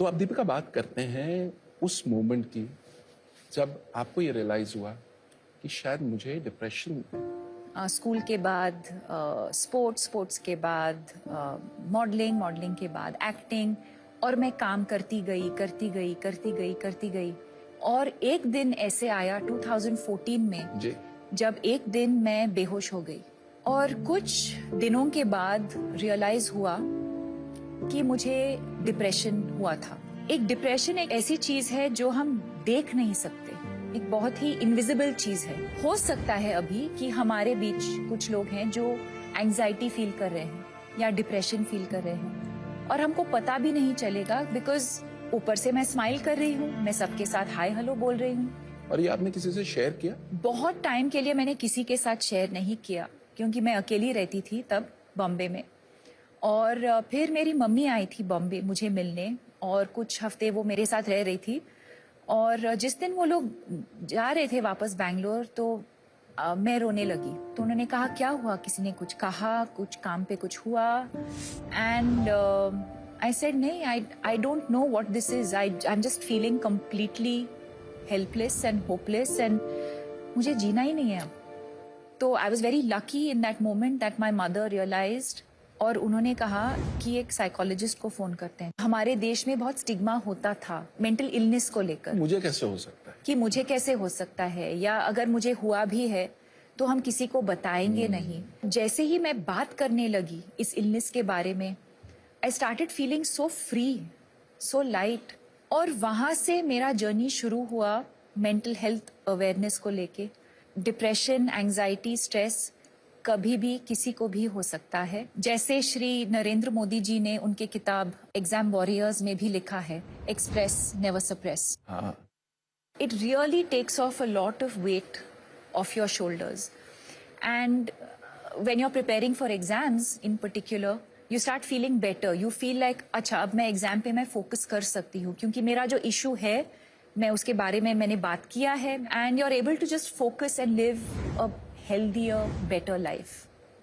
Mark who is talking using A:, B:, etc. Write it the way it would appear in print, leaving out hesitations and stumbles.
A: तो अब दीपिका बात करते हैं उस मोमेंट की जब आपको ये रियलाइज हुआ कि शायद मुझे डिप्रेशन।
B: स्कूल के बाद स्पोर्ट्स के बाद मॉडलिंग के बाद एक्टिंग, और मैं काम करती गई। और एक दिन ऐसे आया 2014 में
A: जी।
B: जब एक दिन मैं बेहोश हो गई, और कुछ दिनों के बाद रियलाइज हुआ कि मुझे डिप्रेशन हुआ था। एक डिप्रेशन एक ऐसी चीज है जो हम देख नहीं सकते, एक बहुत ही इनविजिबल चीज है। हो सकता है अभी कि हमारे बीच कुछ लोग हैं जो एंजाइटी फील कर रहे हैं या डिप्रेशन फील कर रहे हैं, और हमको पता भी नहीं चलेगा, बिकॉज ऊपर से मैं स्माइल कर रही हूँ, मैं सबके साथ हाय हेलो बोल रही हूँ।
A: और ये आपने किसी से शेयर किया?
B: बहुत टाइम के लिए मैंने किसी के साथ शेयर नहीं किया, क्योंकि मैं अकेली रहती थी तब बॉम्बे में। और फिर मेरी मम्मी आई थी बॉम्बे मुझे मिलने, और कुछ हफ्ते वो मेरे साथ रह रही थी। और जिस दिन वो लोग जा रहे थे वापस बैंगलोर, तो मैं रोने लगी। तो उन्होंने कहा क्या हुआ, किसी ने कुछ कहा, कुछ काम पे कुछ हुआ? एंड आई सेड नहीं, I don't know what this is, I am just feeling completely helpless and hopeless, and मुझे जीना ही नहीं है अब। तो I was very lucky in that moment that my mother realized, और उन्होंने कहा कि एक साइकोलॉजिस्ट को फोन करते हैं। हमारे देश में बहुत स्टिग्मा होता था मेंटल इलनेस को लेकर,
A: मुझे कैसे हो सकता है,
B: कि मुझे कैसे हो सकता है, या अगर मुझे हुआ भी है तो हम किसी को बताएंगे नहीं। जैसे ही मैं बात करने लगी इस इलनेस के बारे में, I started feeling so free, so light. और वहां से मेरा जर्नी शुरू हुआ मेंटल हेल्थ अवेयरनेस को लेके। डिप्रेशन, एंजाइटी, स्ट्रेस कभी भी किसी को भी हो सकता है। जैसे श्री नरेंद्र मोदी जी ने उनके किताब एग्जाम वॉरियर्स में भी लिखा है, एक्सप्रेस नेवर सप्रेस।
A: हाँ।
B: It really takes off a lot of weight off your shoulders. And when you're preparing for exams in particular, you start feeling better. You feel like, अच्छा अब मैं exam पे मैं फोकस कर सकती हूँ, क्योंकि मेरा जो इशू है मैं उसके बारे में मैंने बात किया है, and you're able to just focus and live a healthier, better life.